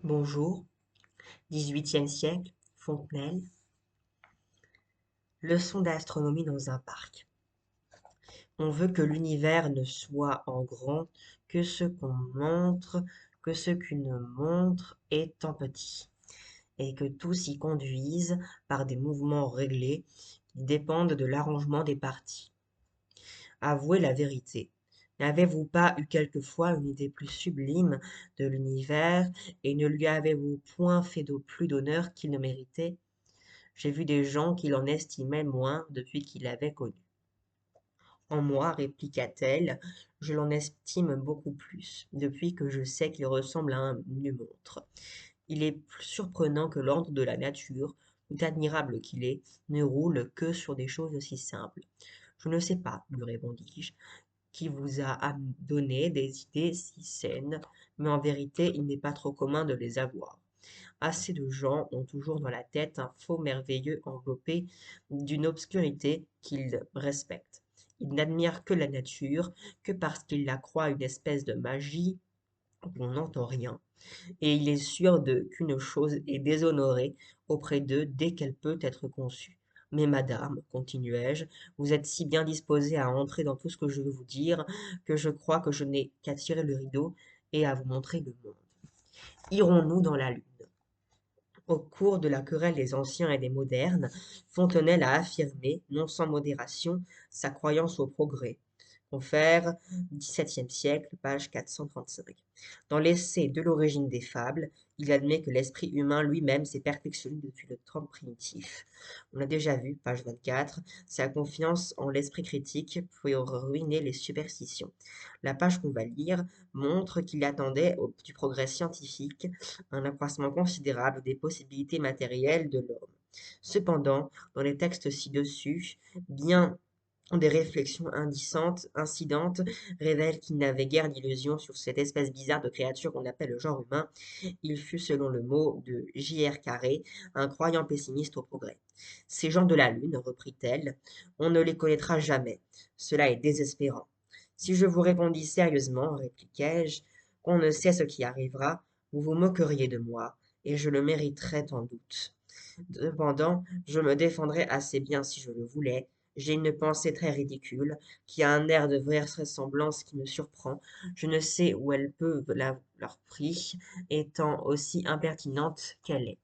Bonjour, 18e siècle, Fontenelle. Leçon d'astronomie dans un parc. On veut que l'univers ne soit en grand que ce qu'on montre, que ce qu'une montre est en petit, et que tout s'y conduise par des mouvements réglés qui dépendent de l'arrangement des parties. Avouez la vérité. N'avez-vous pas eu quelquefois une idée plus sublime de l'univers et ne lui avez-vous point fait de plus d'honneur qu'il ne méritait? J'ai vu des gens qui l'en estimaient moins depuis qu'il l'avaient connu. En moi, répliqua-t-elle, je l'en estime beaucoup plus, depuis que je sais qu'il ressemble à une montre. Il est surprenant que l'ordre de la nature, tout admirable qu'il est, ne roule que sur des choses si simples. Je ne sais pas, lui répondis-je, qui vous a donné des idées si saines, mais en vérité, il n'est pas trop commun de les avoir. Assez de gens ont toujours dans la tête un faux merveilleux enveloppé d'une obscurité qu'ils respectent. Ils n'admirent que la nature, que parce qu'ils la croient une espèce de magie dont on n'entend rien, et il est sûr qu'une chose est déshonorée auprès d'eux dès qu'elle peut être conçue. Mais madame, continuai-je, vous êtes si bien disposée à entrer dans tout ce que je veux vous dire, que je crois que je n'ai qu'à tirer le rideau et à vous montrer le monde. Irons-nous dans la lune? Au cours de la querelle des anciens et des modernes, Fontenelle a affirmé, non sans modération, sa croyance au progrès. Confère, XVIIe siècle, page 435. Dans l'essai de l'origine des fables, il admet que l'esprit humain lui-même s'est perfectionné depuis le temps primitif. On l'a déjà vu, page 24, sa confiance en l'esprit critique pour ruiner les superstitions. La page qu'on va lire montre qu'il attendait du progrès scientifique un accroissement considérable des possibilités matérielles de l'homme. Cependant, dans les textes ci-dessus, bien des réflexions incidentes révèlent qu'il n'avait guère d'illusions sur cette espèce bizarre de créature qu'on appelle le genre humain. Il fut, selon le mot de J.R. Carré, un croyant pessimiste au progrès. Ces gens de la Lune, reprit-elle, on ne les connaîtra jamais. Cela est désespérant. Si je vous répondis sérieusement, répliquai-je, qu'on ne sait ce qui arrivera, vous vous moqueriez de moi, et je le mériterais sans doute. Cependant, je me défendrais assez bien si je le voulais. J'ai une pensée très ridicule, qui a un air de vraisemblance qui me surprend. Je ne sais où elle peut leur prix, étant aussi impertinente qu'elle est.